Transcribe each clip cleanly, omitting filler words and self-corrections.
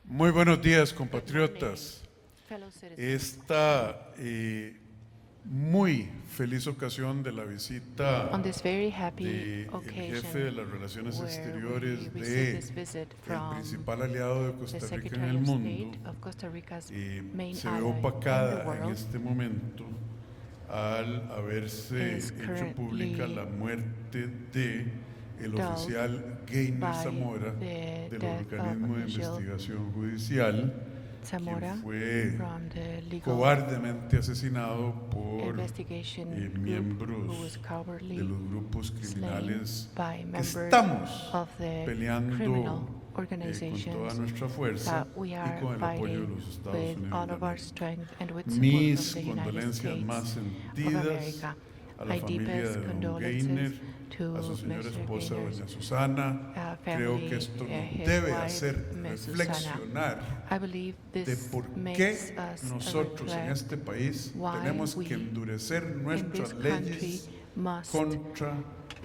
Muy buenos días, compatriotas. Fellow citizens, Esta muy feliz ocasión de la visita on this very happy del jefe de occasion las relaciones where exteriores we de receive this visit el from principal aliado de the Costa Rica en Secretary el of mundo, State of Costa Rica's main se ve ally in the opacada en world, este momento al haberse is hecho pública currently la muerte de el dulled oficial Gainer by Zamora the del death of organismo de official investigación judicial, Zamora quien fue from the legal cobardemente asesinado por investigation group who miembros was de cowardly los grupos slain criminales by que members estamos of the peleando criminal con toda organizations nuestra fuerza that we y are con el apoyo de fighting los Estados with Unidos all de of our América. strength and with support Mis from the United condolencias más States of sentidas America. a la My familia deepest de don condolences Gainer, to a su señora Mr. esposa, Gainer's doña Susana. Creo family, que esto nos his debe wife, hacer Ms. Susana. reflexionar I believe de this por makes qué us nosotros en reflect este país why tenemos we que endurecer in nuestras this country leyes must contra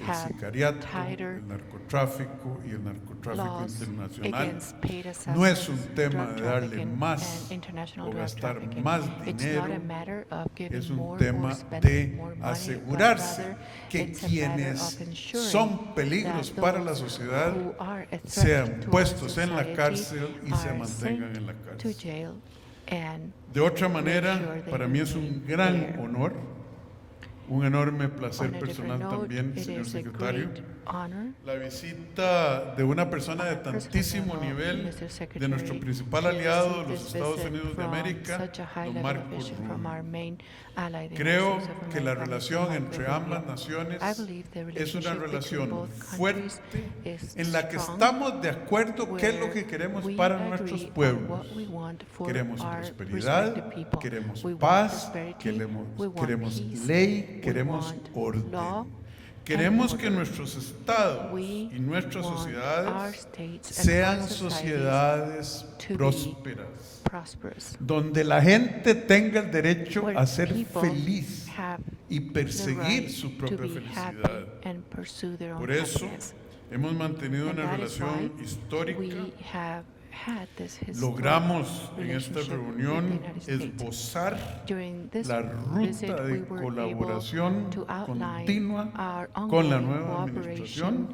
el have sicariato, tighter el narcotráfico y el narcotráfico laws internacional. against paid No es assassins, un tema drug de darle trafficking, más and international o drug gastar trafficking. más It's dinero, not a matter of giving es un more tema or spending de more money, asegurarse but rather que it's a matter quienes of ensuring son peligros that para la those sociedad who are a threat sean to our puestos en la society cárcel y se are mantengan sent en la to cárcel. jail and De otra make manera, sure they para mí es un remain gran there. honor, un enorme placer On a personal different note, también, it señor is a secretario, great honor la visita de una persona de tantísimo personal nivel Mr. de Secretary, nuestro principal to aliado, receive los this Estados visit Unidos de from América, such a high don level Marco official from Rubio. our main ally, the Creo United States of que la America, Mr. relación Marco entre Rubio. ambas naciones I believe the es una relationship between relación both countries fuerte is en la que strong, estamos de acuerdo qué es lo que where queremos we para agree nuestros on pueblos. what we want for Queremos our prosperidad, respective people. queremos We want paz, prosperity, we want queremos peace, ley, we queremos want orden. law, Queremos and que order. nuestros estados We y nuestras want our sociedades states and sean our societies sociedades to be prósperas, prosperous, donde la gente tenga el derecho where a ser people feliz have y the perseguir right su to propia be happy felicidad. and pursue their own Por eso happiness. hemos mantenido And una that is why relación histórica. we have had this historic Logramos en esta relationship with the reunión United States. esbozar During this la visit, ruta we de were colaboración able to outline continua our con la ongoing nueva cooperation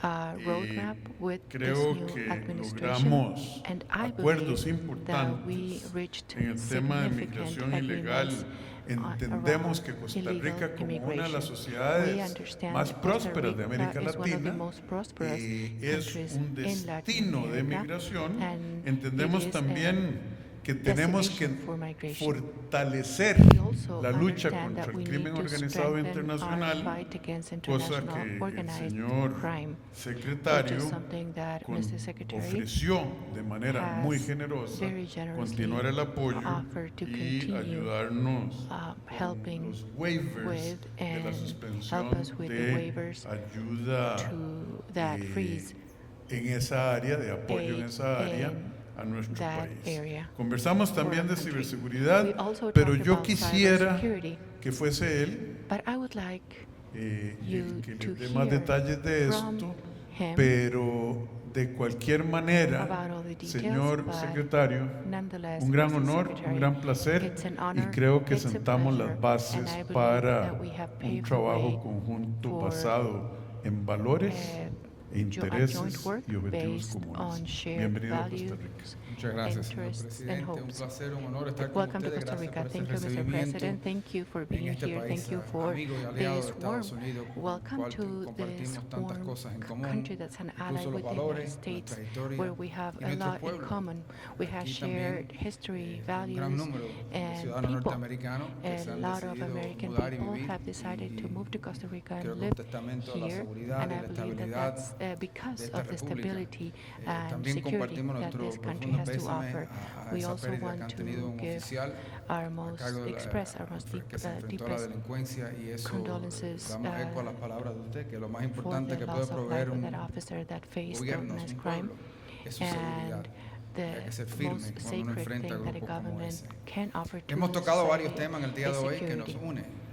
administración. roadmap with this Creo new que administration, logramos and I acuerdos believe that we importantes reached en el tema de significant migración ilegal. agreements Entendemos around que Costa illegal Rica, como una de immigration. las We sociedades understand más that Costa prósperas de Rica América is one of the Latina, most prosperous es countries un in Latin destino de America, migración. and Entendemos it is a también que tenemos que destination for migration. fortalecer We also la lucha understand contra that el we crimen need to organizado strengthen internacional, our fight against cosa international que el organized señor crime, which secretario is something that Mr. Secretary ofreció de manera muy has generosa very generously continuar el apoyo offered to y continue ayudarnos helping con los waivers with de la and suspensión help us with the de waivers ayuda to that freeze en esa área, de apoyo en aid esa área in a nuestro that país. area Conversamos for también our de country. ciberseguridad, We also pero talked yo about quisiera cybersecurity, que fuese él but I would like you el que to les dé más hear detalles de from esto, him pero de cualquier manera, about all the details, señor but secretario, nonetheless, un gran Mr. honor, Secretary, un gran placer, it's an y honor, creo que it's a sentamos pleasure, las bases and I believe para that we have un paved the trabajo way conjunto for, basado en valores a e joint intereses work y objetivos based comunes. on shared Bienvenido a Costa Rica. values, Muchas gracias, señor interests and presidente. Un hopes. placer, un honor estar con Welcome to ustedes. Costa Gracias Rica. por Thank este you, Mr. recibimiento President. Thank you for en being este here. país Thank you for amigo y aliado de this Estados warm Unidos, con el welcome cual to this compartimos tantas warm cosas en común, country that's an ally incluso los with the United valores, States, nuestra historia where we have y a nuestros lot in pueblos. common. We have Aquí shared también history, un gran values, número de and ciudadanos people. norteamericanos que se A han lot of decidido American mudar y people vivir have decided to y move to Costa Rica creo and que un live testamento de la here, seguridad and y I la believe that estabilidad that's de because esta of the república. stability and También security compartimos that nuestro this country profundo has to pésame offer. a We esa also pérdida que want han tenido to un give oficial our a most cargo de express, our most que se enfrentó a la deepest delincuencia y eso condolences damos eco a las palabras de usted, que lo más for importante the que puede loss of proveer life of un that officer that faced gobierno, organized un crime. pueblo, es su seguridad. And Hay que ser the firme most cuando uno sacred enfrenta thing that a grupos como government ese. can offer to Hemos tocado varios society temas en el día is de hoy que nos security. une.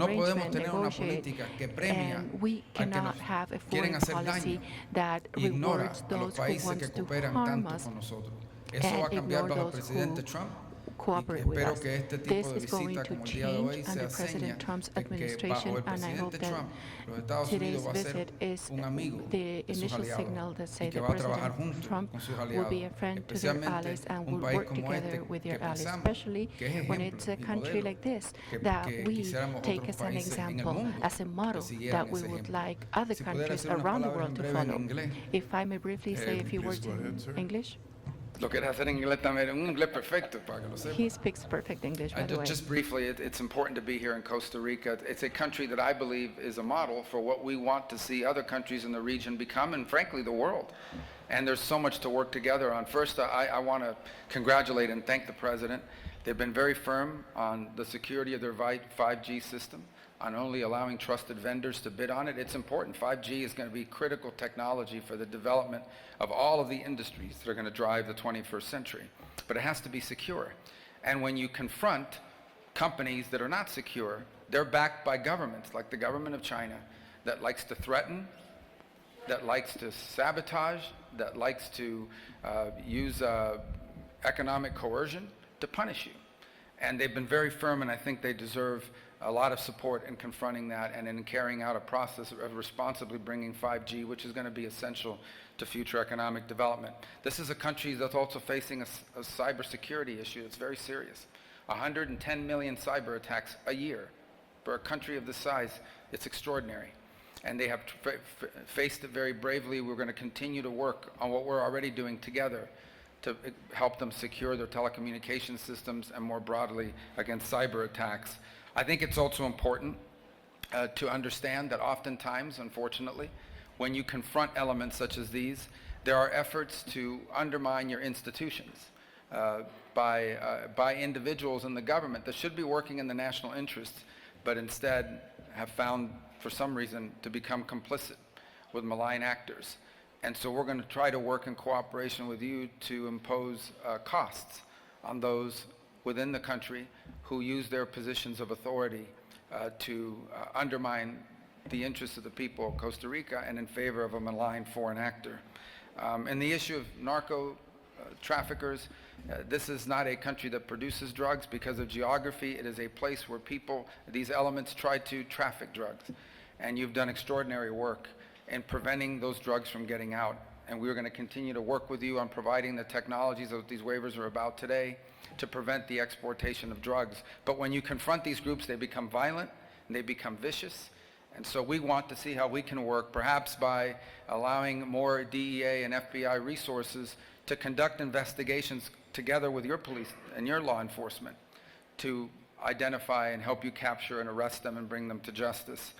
No podemos arrangement, tener una negotiate, política que premia and we al que cannot nos have a quieren foreign hacer policy daño that y ignora rewards a los those who países want que to cooperan harm tanto us con nosotros. Eso va a and cambiar ignore bajo el those presidente who Trump. cooperate with espero us. que este tipo This de is going visita to como el día de hoy change sea under seña President Trump's de que bajo administration, el and I hope presidente that Trump los Estados today's Unidos va a ser visit is un amigo the de sus initial aliados signal that y say que that va a trabajar President junto Trump con sus will aliados, be a friend to their especialmente allies and un will país work como together este with que their allies, pensamos especially que es when ejemplo it's a y country modelo, like this que that we quisiéramos take otros as an países en el example, mundo as a model que siguieran that we ese would ejemplo. like other Si pudiera countries hacer unas around the palabras world en to breve en follow. inglés. If I may briefly say a few Please words go ahead, in sir. English. Lo quiere hacer en inglés también, un inglés perfecto para que lo sepa. He speaks perfect English, by the way. Just briefly, it's important to be here in Costa Rica. It's a country that I believe is a model for what we want to see other countries in the region become, and frankly, the world. And there's so much to work together on. First, I want to congratulate and thank the President. They've been very firm on the security of their 5G system, on only allowing trusted vendors to bid on it. It's important. 5G is going to be critical technology for the development of all of the industries that are going to drive the 21st century. But it has to be secure. And when you confront companies that are not secure, they're backed by governments like the government of China that likes to threaten, that likes to sabotage, that likes to use economic coercion to punish you. And they've been very firm, and I think they deserve a lot of support in confronting that and in carrying out a process of responsibly bringing 5G, which is going to be essential to future economic development. This is a country that's also facing a cybersecurity issue that's very serious. 110 million cyber attacks a year. For a country of this size, it's extraordinary. And they have faced it very bravely. We're going to continue to work on what we're already doing together to help them secure their telecommunication systems and more broadly against cyber attacks. I think it's also important to understand that oftentimes, unfortunately, when you confront elements such as these, there are efforts to undermine your institutions by individuals in the government that should be working in the national interest, but instead have found, for some reason, to become complicit with malign actors. And so we're going to try to work in cooperation with you to impose costs on those within the country who use their positions of authority to undermine the interests of the people of Costa Rica and in favor of a malign foreign actor. And the issue of narco traffickers, this is not a country that produces drugs because of geography. It is a place where people, these elements try to traffic drugs. And you've done extraordinary work in preventing those drugs from getting out. And we're going to continue to work with you on providing the technologies that these waivers are about today to prevent the exportation of drugs. But when you confront these groups, they become violent and they become vicious. And so we want to see how we can work, perhaps by allowing more DEA and FBI resources to conduct investigations together with your police and your law enforcement to identify and help you capture and arrest them and bring them to justice.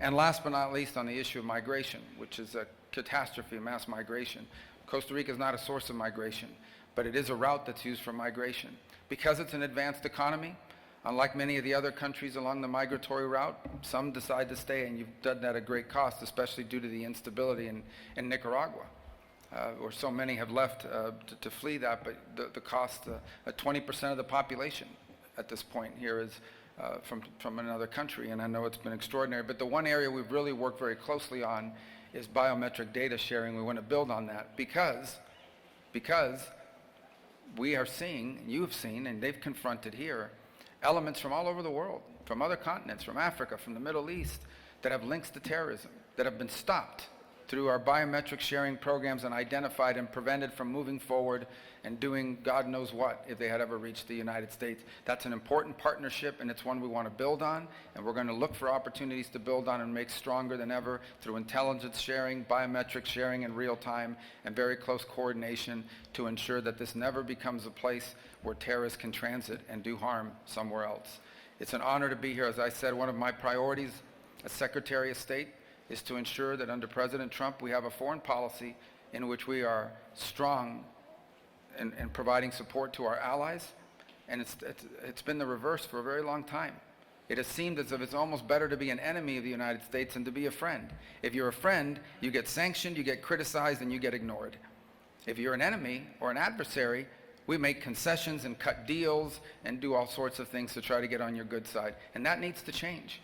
And last but not least, on the issue of migration, which is a catastrophe, mass migration. Costa Rica is not a source of migration, but it is a route that's used for migration. Because it's an advanced economy, unlike many of the other countries along the migratory route, some decide to stay, and you've done that at great cost, especially due to the instability in Nicaragua, where so many have left to flee that, but the cost, 20% of the population at this point here is from another country, and I know it's been extraordinary. But the one area we've really worked very closely on is biometric data sharing. We want to build on that because we are seeing, you have seen, and they've confronted here, elements from all over the world, from other continents, from Africa, from the Middle East, that have links to terrorism, that have been stopped through our biometric sharing programs and identified and prevented from moving forward and doing God knows what if they had ever reached the United States. That's an important partnership, and it's one we want to build on, and we're going to look for opportunities to build on and make stronger than ever through intelligence sharing, biometric sharing in real time, and very close coordination to ensure that this never becomes a place where terrorists can transit and do harm somewhere else. It's an honor to be here. As I said, one of my priorities as Secretary of State is to ensure that under President Trump we have a foreign policy in which we are strong in providing support to our allies, and it's been the reverse for a very long time. It has seemed as if it's almost better to be an enemy of the United States than to be a friend. If you're a friend, you get sanctioned, you get criticized, and you get ignored. If you're an enemy or an adversary, we make concessions and cut deals and do all sorts of things to try to get on your good side, and that needs to change.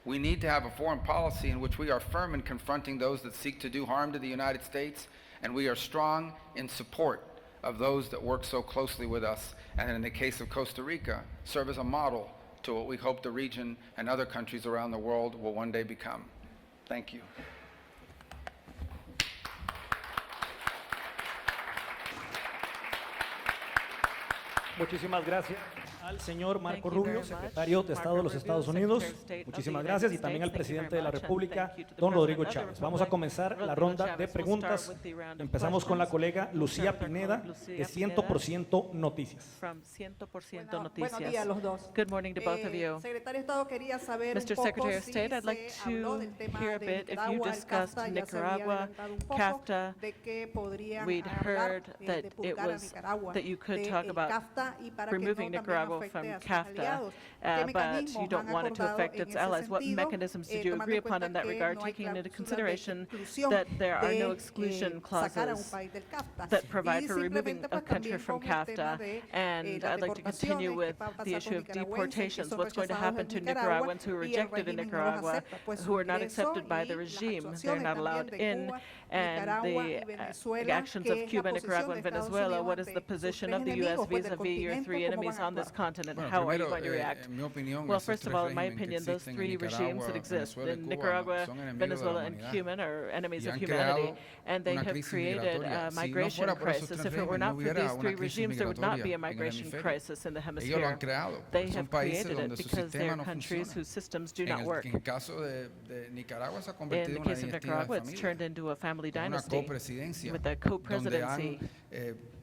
We need to have a foreign policy in which we are firm in confronting those that seek to do harm to the United States, and we are strong in support of those that work so closely with us, and in the case of Costa Rica, serve as a model to what we hope the region and other countries around the world will one day become. Thank you. Muchísimas gracias al señor Marco Thank you Rubio, very much. secretario de Estado de los Marco Estados Rubio, Unidos. Secretary of State of Muchísimas the gracias. Y United también al States. Thank you presidente very de la much, and República, thank you to the don Rodrigo President of the Chávez. Vamos a Republic, comenzar la Rodrigo ronda de Chávez. We'll preguntas. start with the round of Empezamos con la questions. colega Lucía Start with our Pineda, colleague Lucía de Pineda, 100% Noticias. From 100% Buenos Noticias. días a los dos. Good morning to both of you. Secretario de Estado, quería saber Mr. un poco Secretary of si State, I'd like se habló to del tema hear a de bit if you Nicaragua, el discussed CAFTA, ya se había Nicaragua, adelantado un poco, CAFTA. de que podrían We'd hablar heard de that it purgar a was Nicaragua that you could del talk about CAFTA y para que removing no también Nicaragua afecte from a sus CAFTA, aliados. ¿Qué but mecanismos you don't han want it to acordado affect en its ese allies. What sentido, mechanisms did you tomando agree en upon cuenta in that que regard, no hay taking into cláusulas de consideration exclusión that there are no de, exclusion sacar a un clauses país del CAFTA? that provide Y for removing simplemente, a pues, country también from con el tema CAFTA? de, And las I'd like to continue deportaciones, with qué va a the pasar issue con of nicaragüenses que deportations. son What's going to rechazados happen en to Nicaragua Nicaraguans who are y el rejected in régimen no los Nicaragua, acepta, pues, who su are not ingreso accepted by the y las regime? They're actuaciones not también allowed de in. Cuba, And Nicaragua y the Venezuela, actions que of es Cuba, la posición Nicaragua, de and Estados Venezuela, Unidos what is ante the sus position tres of the U.S. enemigos, pues, del vis-a-vis your continente, three cómo enemies van a on this actuar? continent? Bueno, How are you primero, going to react? en mi opinión, Well, esos first of tres all, in my regímenes que opinion, those existen en three regimes that Nicaragua, exist Venezuela y in Cuba Nicaragua, son enemigos de la Venezuela, and humanidad. Cuba are enemies Y of han humanity, creado and they una have crisis created migratoria. a Si no migration fuera por esos crisis. tres If it were regímenes, not no for hubiera these una three crisis regimes, there would not be a migratoria en el migration hemisferio. crisis in the Ellos lo hemisphere. han creado. They Son have países created it donde su because they sistema are no countries funciona. whose systems do not work. En el caso de Nicaragua se ha In convertido the en una case of dinastía de Nicaragua, it's familia, turned into a family con una dynasty copresidencia, with a donde co-presidency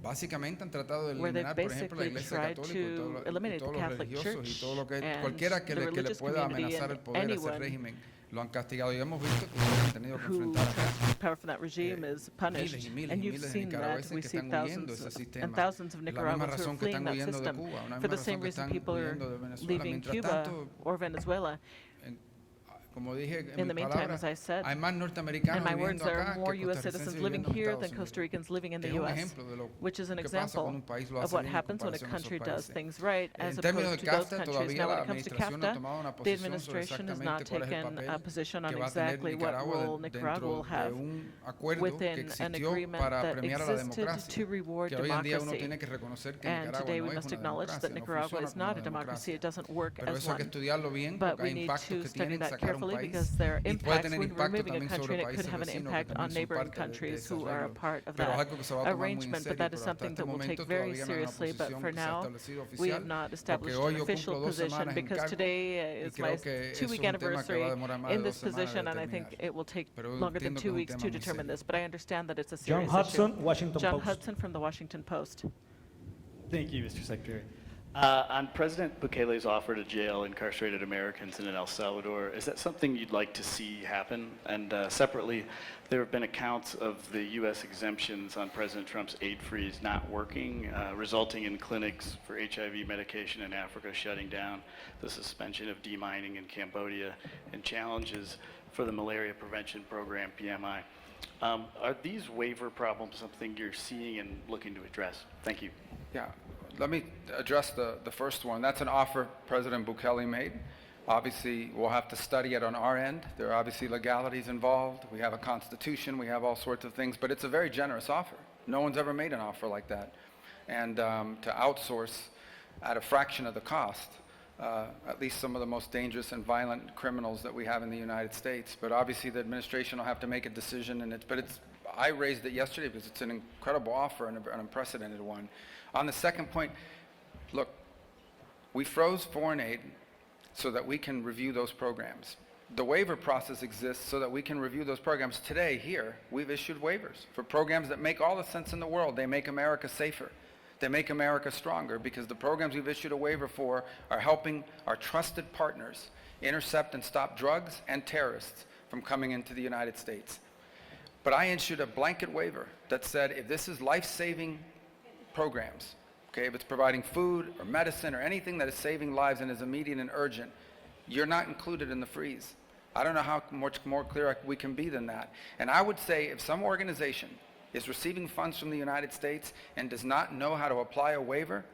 básicamente han tratado de where they've eliminar, por ejemplo, la basically Iglesia tried Católica y to eliminate todos the los Catholic religiosos y Church todo lo que and cualquiera que the le religious pueda community amenazar el and poder a ese anyone régimen lo han castigado y hemos visto que lo han tenido que who enfrentar acá. has power from that regime is punished. Miles y miles And y you've miles de seen that. nicaragüenses We que see están huyendo de thousands ese and sistema. thousands of La misma Nicaraguans who razón are que fleeing están that huyendo de system. Cuba, una For the misma same razón que reason están people are huyendo de Venezuela. leaving Mientras Cuba tanto, or Venezuela. como dije In en the mis meantime, palabras, as I said, hay más norteamericanos in my words, viviendo there acá are more que U.S. costarricenses citizens living viviendo en here Estados than Unidos. Costa Ricans living in Que the es un U.S., ejemplo de lo which is an que pasa example cuando un país lo of hace what bien en happens when a comparación a country esos does países. things right as En términos opposed de to those CAFTA, countries. todavía Now, when la it comes to administración no ha CAFTA, tomado una the posición sobre administration has exactamente not cuál es el taken a papel position on que va a tener exactly what Nicaragua role Nicaragua will dentro de have un acuerdo que within an existió agreement para that premiar a la existed democracia. to reward Que hoy en día uno democracy. tiene que reconocer que And Nicaragua today no we es must una acknowledge democracia, that no Nicaragua funciona is como not una a democracy. democracia. It doesn't work Pero as eso hay que one. estudiarlo bien But porque we hay need impactos to que study tienen that sacar un carefully país because there are y puede impacts tener when impacto removing a también country, sobre and it could países have an vecinos que impact on también son neighboring parte de countries ese who are a arreglo. part of Pero es that algo que se va a tomar muy en arrangement. But serio, that is pero hasta something este that we'll take momento very todavía no hay una seriously. But posición for que se ha now, establecido we oficial, have not porque established hoy an yo official cumplo 2 position semanas en because cargo today y is creo my que es 2-week un tema que anniversary va a demorar más de in 2 this semanas position, de and I think terminar. it will take Pero longer than entiendo que 2 es un weeks tema to muy determine serio. this. But I understand that it's a John serious Hudson, issue. Washington John Post. Hudson from the Washington Post. Thank you, Mr. Secretary. On President Bukele's offer to jail incarcerated Americans in El Salvador, is that something you'd like to see happen? And separately, there have been accounts of the U.S. exemptions on President Trump's aid freeze not working, resulting in clinics for HIV medication in Africa shutting down, the suspension of demining in Cambodia, and challenges for the malaria prevention program, PMI. Are these waiver problems something you're seeing and looking to address? Thank you. Yeah, let me address the first one. That's an offer President Bukele made. Obviously, we'll have to study it on our end. There are obviously legalities involved. We have a constitution. We have all sorts of things. But it's a very generous offer. No one's ever made an offer like that. And to outsource at a fraction of the cost, at least some of the most dangerous and violent criminals that we have in the United States. But obviously, the administration will have to make a decision. I raised it yesterday because it's an incredible offer and an unprecedented one. On the second point, look, we froze foreign aid so that we can review those programs. The waiver process exists so that we can review those programs. Today, here, we've issued waivers for programs that make all the sense in the world. They make America safer. They make America stronger because the programs we've issued a waiver for are helping our trusted partners intercept and stop drugs and terrorists from coming into the United States. But I issued a blanket waiver that said if this is life-saving programs, okay, if it's providing food or medicine or anything that is saving lives and is immediate and urgent, you're not included in the freeze. I don't know how much more clear we can be than that. And I would say if some organization is receiving funds from the United States and does not know how to apply a waiver,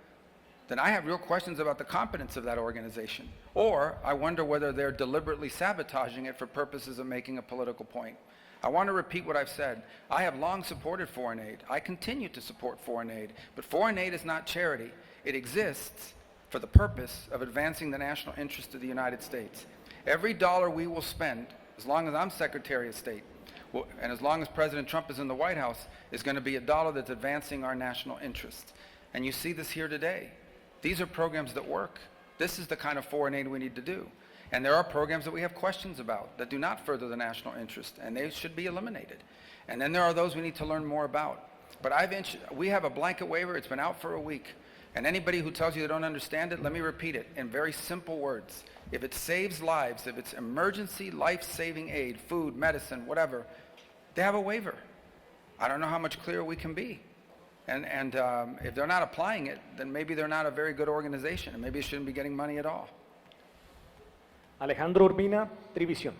then I have real questions about the competence of that organization. Or I wonder whether they're deliberately sabotaging it for purposes of making a political point. I want to repeat what I've said. I have long supported foreign aid. I continue to support foreign aid. But foreign aid is not charity. It exists for the purpose of advancing the national interest of the United States. Every dollar we will spend, as long as I'm Secretary of State, and as long as President Trump is in the White House, is going to be a dollar that's advancing our national interest. And you see this here today. These are programs that work. This is the kind of foreign aid we need to do. And there are programs that we have questions about that do not further the national interest, and they should be eliminated. And then there are those we need to learn more about. But we have a blanket waiver. It's been out for a week. And anybody who tells you they don't understand it, let me repeat it in very simple words. If it saves lives, if it's emergency life-saving aid, food, medicine, whatever, they have a waiver. I don't know how much clearer we can be. And if they're not applying it, then maybe they're not a very good organization, and maybe it shouldn't be getting money at all. Alejandro Urbina, Trivisión.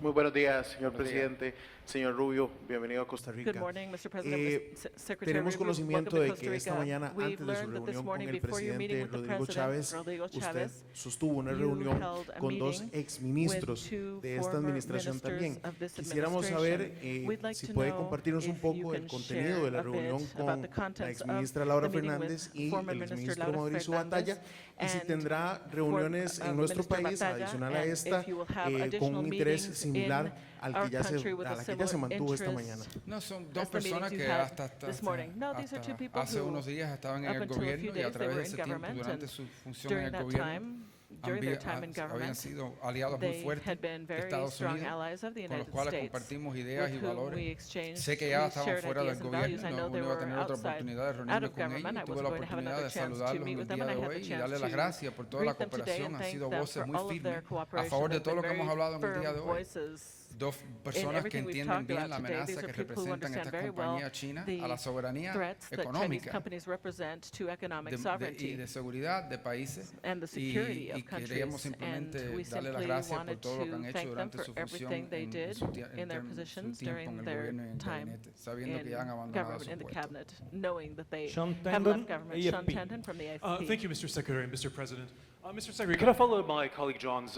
Muy buenos días, señor Buenos días. presidente. Señor Rubio, bienvenido a Costa Rica. Good morning, Mr. President, Secretary Tenemos Rubio. conocimiento Welcome de to Costa que esta Rica. mañana, We've antes de su learned that this reunión con morning, el before your meeting presidente with the Rodrigo President, Chávez, Rodrigo usted Chávez, sostuvo una you reunión held a con dos meeting exministros with two de esta former administración también. ministers of this Quisiéramos saber administration. We'd like si to puede know compartirnos un if you poco del can contenido de la share a bit reunión about con the la contents of exministra Laura the meeting with Fernández y former el Minister exministro Laura Mauricio Fernández Batalla, y si and tendrá reuniones en nuestro Minister país Batalla, adicional a and esta if you will have con additional un interés meetings similar in al our que ya country with a a la que ya se similar mantuvo esta interest mañana. No, son as dos the meetings personas you que had hasta this morning. No, these are two people hace who, unos días estaban en up el until a few gobierno y a days, they través were de in ese tiempo, government, durante and su función en during el that gobierno, time, during their time in habían government, sido aliados muy they fuertes had been de very Estados strong Unidos, allies of the con los United cuales States, compartimos ideas y with whom we valores. exchanged, Sé que ya we estaban shared fuera del ideas and values. gobierno, I know no they iba a were tener otra outside, oportunidad de out reunirme of con ellos government. y I tuve was la going to have oportunidad another de chance to saludarlos meet el with them, día and I de had the hoy y chance darles las to gracias por toda la greet them today cooperación. and Han thank sido them voces for muy all of their firmes a cooperation. favor de They've todo been lo que hemos very hablado en el día firm de hoy. voices Dos in personas que everything we've entienden talked bien about la today. amenaza These are que people who representan understand estas very well compañías chinas a la the soberanía threats that Chinese económica companies represent to economic y sovereignty de seguridad de países and the security y of countries. queríamos And simplemente we darle las simply gracias por wanted todo lo que han to hecho thank them durante for su función everything they did in their su positions tiempo during en el their gobierno y en el time gabinete, sabiendo que ya han in abandonado government, su in the puesto. cabinet, knowing that they Sean have Tandon, left government. Sean AFP. Tandon from the AFP. Thank you, Mr. Secretary and Mr. President. Mr. Secretary, can I follow my colleague John's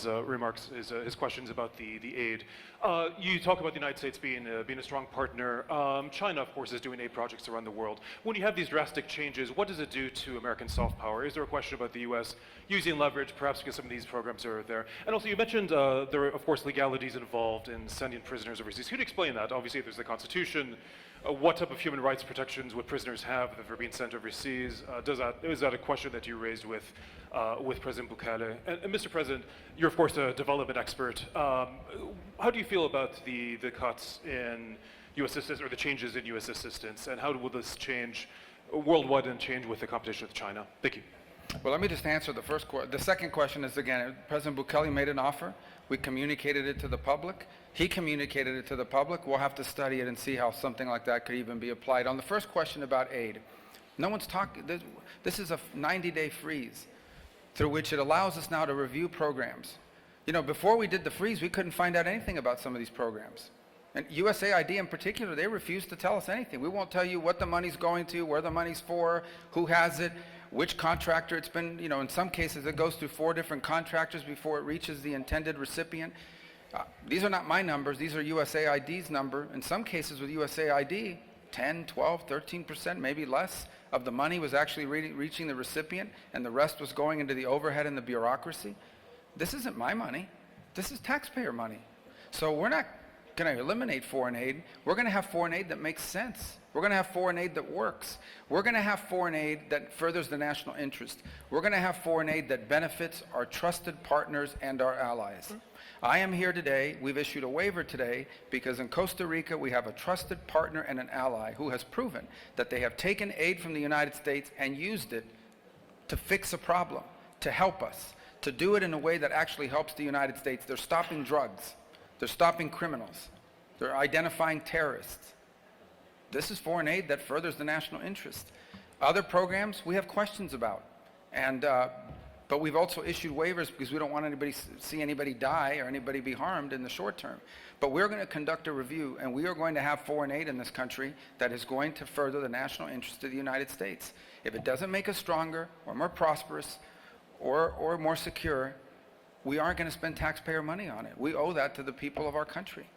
remarks, his questions about the aid? You talk about the United States being a strong partner. China, of course, is doing aid projects around the world. When you have these drastic changes, what does it do to American soft power? Is there a question about the U.S. using leverage, perhaps because some of these programs are there? And also, you mentioned there are, of course, legalities involved in sending prisoners overseas. Could you explain that? Obviously, there's the Constitution. What type of human rights protections would prisoners have if they're being sent overseas? Is that a question that you raised with President Bukele? And Mr. President, you're of course a development expert. How do you feel about the cuts in U.S. assistance or the changes in U.S. assistance, and how will this change worldwide and change with the competition with China? Thank you. Well, let me just answer the first question. The second question is, again, President Bukele made an offer. We communicated it to the public. He communicated it to the public. We'll have to study it and see how something like that could even be applied. On the first question about aid, no one's talking. This is a 90-day freeze through which it allows us now to review programs. You know, before we did the freeze, we couldn't find out anything about some of these programs. And USAID in particular, they refused to tell us anything. We won't tell you what the money's going to, where the money's for, who has it, which contractor it's been, you know, in some cases it goes through 4 different contractors before it reaches the intended recipient. These are not my numbers, these are USAID's number. In some cases with USAID, 10, 12, 13%, maybe less of the money was actually reaching the recipient, and the rest was going into the overhead and the bureaucracy. This isn't my money, this is taxpayer money. So we're not going to eliminate foreign aid. We're going to have foreign aid that makes sense. We're going to have foreign aid that works. We're going to have foreign aid that furthers the national interest. We're going to have foreign aid that benefits our trusted partners and our allies. I am here today, we've issued a waiver today because in Costa Rica we have a trusted partner and an ally who has proven that they have taken aid from the United States and used it to fix a problem, to help us, to do it in a way that actually helps the United States. They're stopping drugs. They're stopping criminals. They're identifying terrorists. This is foreign aid that furthers the national interest. Other programs we have questions about, but we've also issued waivers because we don't want anybody see anybody die or anybody be harmed in the short term. But we're going to conduct a review, and we are going to have foreign aid in this country that is going to further the national interest of the United States. If it doesn't make us stronger or more prosperous or more secure, we aren't going to spend taxpayer money on it. We owe that to the people of our country.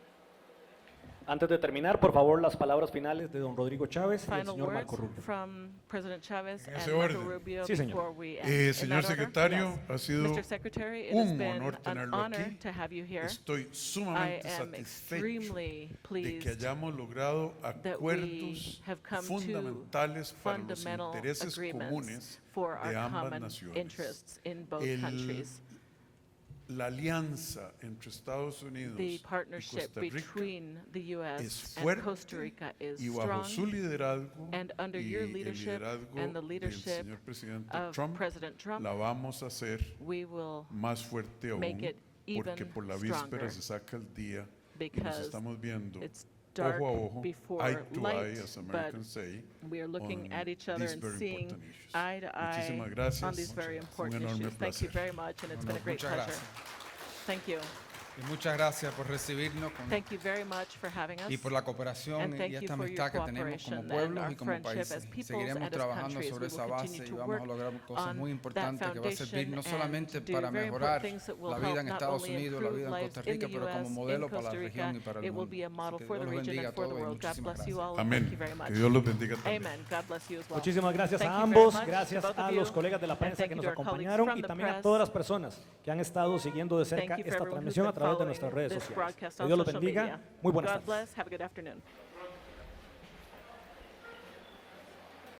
Antes de terminar, por favor, las palabras finales de don Rodrigo Chávez y el Final señor words Marco Rubio. from President Chavez En and ese Marco orden. Rubio Sí, señor. before we end. In Señor that order? secretario, Yes. ha sido Mr. Secretary, it has un been honor an tenerlo honor aquí. to have you here. Estoy I sumamente am satisfecho extremely de que pleased hayamos logrado that we acuerdos have come to fundamentales para los fundamental intereses agreements comunes for de our ambas common naciones. interests in both El- countries. La alianza entre Estados Unidos The y partnership Costa Rica between the es U.S. and fuerte Costa Rica is y bajo su strong, liderazgo and under y your el leadership liderazgo and the del leadership señor presidente of Trump, President Trump, la vamos a hacer we will más fuerte aún make it porque even por la víspera stronger se saca el día y nos because estamos viendo it's dark ojo a ojo, before eye to light, eye, as but Americans say, we are looking on at each other these and very seeing important issues. eye to eye Muchísimas gracias. on these very important Un enorme issues. Thank you placer. very much, and it's been a great Muchas pleasure. gracias. Thank you. Y muchas gracias por recibirnos Thank you very much for having us. y por la cooperación And y thank you esta for your amistad que tenemos cooperation como and pueblos our y como friendship países. as peoples Seguiremos and as trabajando countries. sobre We esa will base continue y to vamos a work lograr cosas on muy that importantes que va a servir no foundation solamente and do para very mejorar important things that will la vida help en not Estados only Unidos, la improve vida en lives Costa in the Rica, pero como US, modelo in para la Costa región y Rica. para el It will mundo. be a model Así que for the Dios los region bendiga and a for the todos y world. God muchísimas bless you gracias. all. and Thank you very Amén. much. Que Dios los bendiga también. Amen. God bless you as well. Muchísimas gracias Thank a you very ambos, much, gracias both of a you, los colegas de la and prensa thank que you nos to our colleagues acompañaron from y the también a press. todas las personas que han estado siguiendo de Thank cerca you for esta everyone who's transmisión a been través de nuestras following redes this sociales. broadcast Que on Dios los social bendiga. media. Muy buenas God tardes. bless. Have a good afternoon.